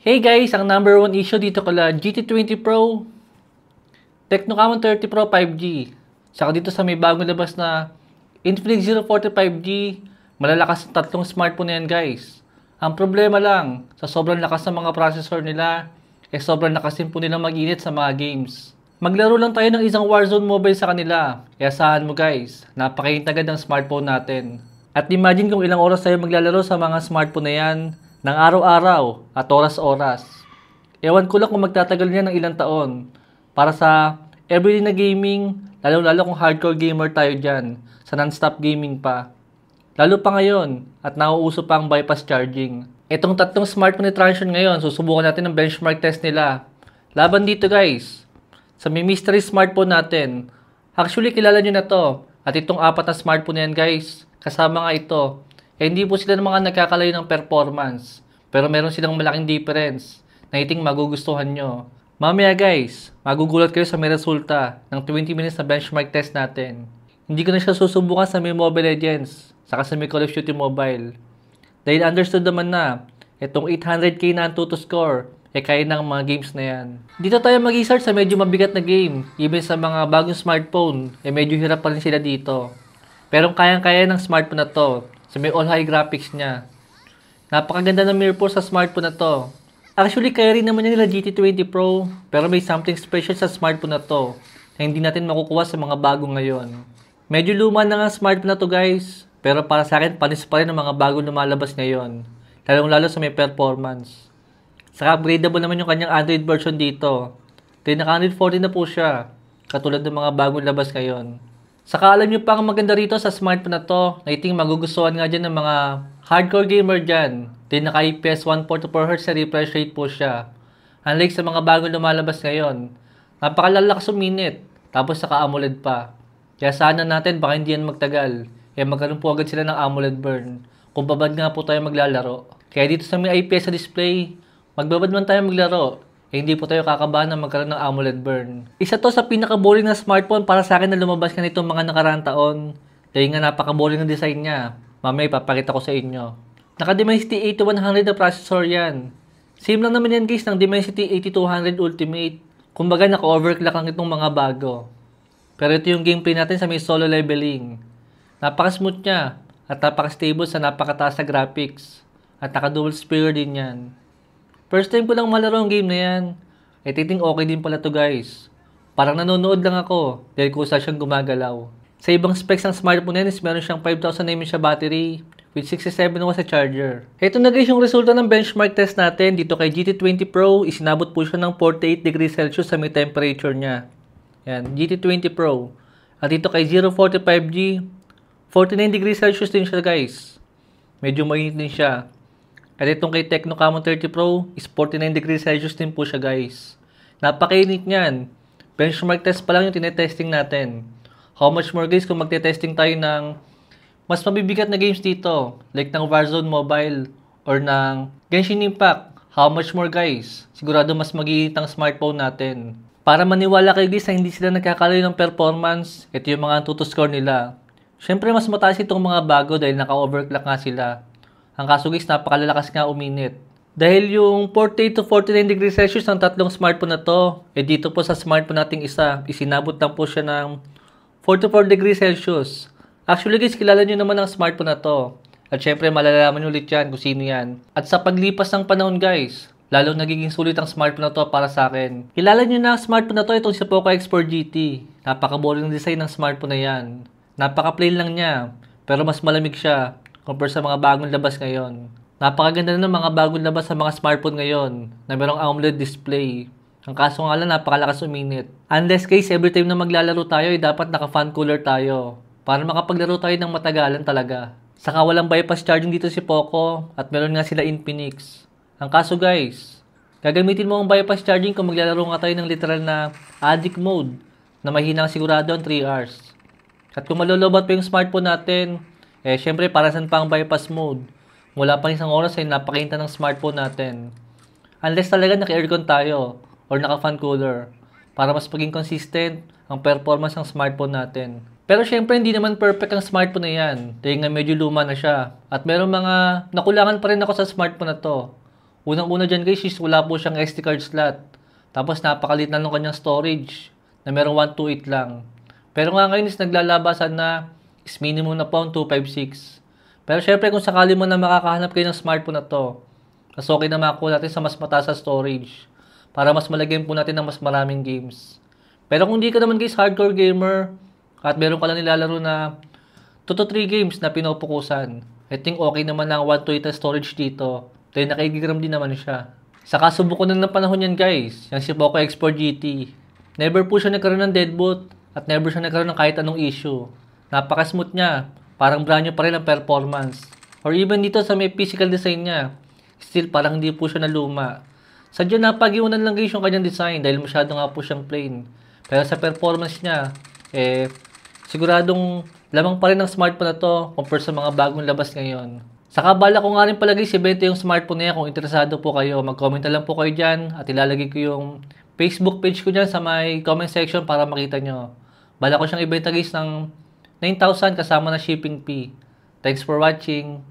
Hey guys, ang number one issue dito kala GT20 Pro, Tecno Camon 30 Pro 5G. Saka dito sa may bagong labas na Infinix Zero 40 5G, malalakas ang tatlong smartphone na yan guys. Ang problema lang, sa sobrang lakas ng mga processor nila, sobrang lakas din po nilang mag-init sa mga games. Maglaro lang tayo ng isang Warzone Mobile sa kanila, kaya asahan mo guys, napakaintagad ng smartphone natin. At imagine kung ilang oras tayo maglalaro sa mga smartphone na yan, ng araw-araw at oras-oras. Ewan ko lang kung magtatagal niya ng ilang taon. Para sa everyday na gaming, lalo-lalo kung hardcore gamer tayo dyan, sa non-stop gaming pa. Lalo pa ngayon, at nauuso pa ang bypass charging. Itong tatlong smartphone ni Transsion ngayon, susubukan natin ang benchmark test nila. Laban dito guys, sa may mystery smartphone natin. Actually, kilala nyo na to. At itong apat na smartphone na yan guys, kasama nga ito. Hindi po sila ng mga nagkakalayo ng performance. Pero meron silang malaking difference na iting magugustuhan nyo. Mamaya guys, magugulat kayo sa may resulta ng 20 minutes na benchmark test natin. Hindi ko na siya susubukan sa may Mobile Legends, saka sa may Call of Duty Mobile. Dahil understood naman na, itong 800k na ang to score, kaya ng mga games na yan. Dito tayo mag-research sa medyo mabigat na game. Even sa mga bagong smartphone, medyo hirap pa rin sila dito. Pero kayang-kaya ng smartphone na to. So may all high graphics niya. Napakaganda ng mirror sa smartphone na to. Actually, kaya rin naman nila GT20 Pro, pero may something special sa smartphone na to na hindi natin makukuha sa mga bago ngayon. Medyo luma na nga smartphone na to guys, pero para sa akin, panis pa rin ang mga bago lumalabas ngayon. Lalong-lalo sa may performance. Saka upgradable naman yung kanyang Android version dito. Kaya naka-Android 14 na po siya, katulad ng mga bagong labas ngayon. Saka alam nyo pa ang maganda rito sa smartphone na to, na iting magugustuhan nga dyan ng mga hardcore gamer dyan. Din naka IPS 144Hz na refresh rate po siya. Unlike sa mga bagong lumalabas ngayon, napakalalakas uminit, tapos saka AMOLED pa. Kaya sana natin baka hindi yan magtagal, kaya magkaroon po agad sila ng AMOLED burn, kung babad nga po tayo maglalaro. Kaya dito sa may IPS na display, magbabad man tayo maglaro, hindi po tayo kakabahan na magkaroon ng AMOLED burn. Isa to sa pinaka-boring na smartphone para sa akin na lumabas ka nitong mga nakaraang taon. Dahil nga napaka-boring ng design niya. Mamaya ipapakita ko sa inyo. Naka-Dimensity 8100 na processor yan. Same lang naman yan guys ng Dimensity 8200 Ultimate. Kumbaga naka-overclock lang itong mga bago. Pero ito yung gameplay natin sa may solo leveling. Napaka-smooth niya at napaka-stable sa napakataas na graphics. At naka-dual speaker din yan. First time ko lang malaro ang game na yan. Titing okay din pala to guys. Parang nanonood lang ako dahil kusa siyang gumagalaw. Sa ibang specs ng smartphone na yan is meron siyang 5000 mAh battery with 67 watts sa charger. Ito na guys yung resulta ng benchmark test natin. Dito kay GT20 Pro, isinabot po siya ng 48 degrees Celsius sa may temperature niya. Yan, GT20 Pro. At dito kay 040 5G, 49 degrees Celsius din siya guys. Medyo mainit din siya. At itong kay Tecno Camon 30 Pro is 49 degrees Celsius din po siya guys. Napakainit niyan. Benchmark test pa lang yung tinetesting natin. How much more guys kung magte-testing tayo ng mas mabibigat na games dito. Like ng Warzone Mobile or ng Genshin Impact. How much more guys? Sigurado mas mag-iinit ang smartphone natin. Para maniwala kayo guys na hindi sila nagkakalayo ng performance, ito yung mga to score nila. Syempre mas mataas itong mga bago dahil naka-overclock nga sila. Ang kaso guys, napakalalakas nga uminit. Dahil yung 48 to 49 degrees Celsius ng tatlong smartphone na to, dito po sa smartphone nating isa, isinabot lang po siya ng 44 degrees Celsius. Actually guys, kilala nyo naman ang smartphone na to. At syempre, malalaman nyo ulit yan kung sino yan. At sa paglipas ng panahon guys, lalo nagiging sulit ang smartphone na to para sa akin. Kilala nyo na ang smartphone na to, itong si Poco X4 GT. Napaka-boring design ng smartphone na yan. Napaka-plain lang niya, pero mas malamig siya compare sa mga bagong labas ngayon. Napakaganda na ng mga bagong labas sa mga smartphone ngayon na merong AMOLED display. Ang kaso nga lang, napakalakas uminit. Unless case, every time na maglalaro tayo, dapat naka-fan cooler tayo para makapaglaro tayo ng matagalan talaga. Saka walang bypass charging dito si Poco at meron nga sila Infinix. Ang kaso guys, gagamitin mo ang bypass charging kung maglalaro nga tayo ng literal na addict mode na mahina sigurado ang 3 hours. At kung malolobat pa yung smartphone natin, syempre para saan pa ang bypass mode? Wala pa isang oras ay napakainta ng smartphone natin. Unless talaga naka-aircon tayo or naka-fan cooler para mas maging consistent ang performance ng smartphone natin. Pero syempre hindi naman perfect ang smartphone na yan dahil nga medyo luma na siya. At meron mga nakulangan pa rin ako sa smartphone na to. Unang-una dyan guys is wala po siyang SD card slot. Tapos napakalit na ng kanyang storage na merong 128 lang. Pero nga ngayon is naglalabasan na is minimum na po ang 256. Pero syempre kung sakali mo na makakahanap kayo ng smartphone na to, mas okay na makakuha natin sa mas mataas na storage para mas malagyan po natin ng mas maraming games. Pero kung di ka naman guys hardcore gamer at meron ka lang nilalaro na 2 to 3 games na pinupukusan, I think okay naman ang 128 na storage dito. Dahil naka-gigram din naman siya. Sa kasubukan ng panahon yan guys, yung si Poco X4 GT. Never po siya nagkaroon ng deadboot at never siya nagkaroon ng kahit anong issue. Napaka-smooth niya, parang brand new pa rin ang performance. Or even dito sa may physical design niya, still parang hindi po siya naluma. Sadya napag-iunan lang guys yung kanyang design dahil masyado nga po siyang plain. Pero sa performance niya, siguradong lamang pa rin ang smartphone na to compare sa mga bagong labas ngayon. Saka bala ko nga rin palagi si ibenta yung smartphone niya kung interesado po kayo. Mag-comment na lang po kayo dyan at ilalagay ko yung Facebook page ko dyan sa may comment section para makita nyo. Bala ko siyang ibenta guys ng 9,000 kasama na shipping fee. Thanks for watching.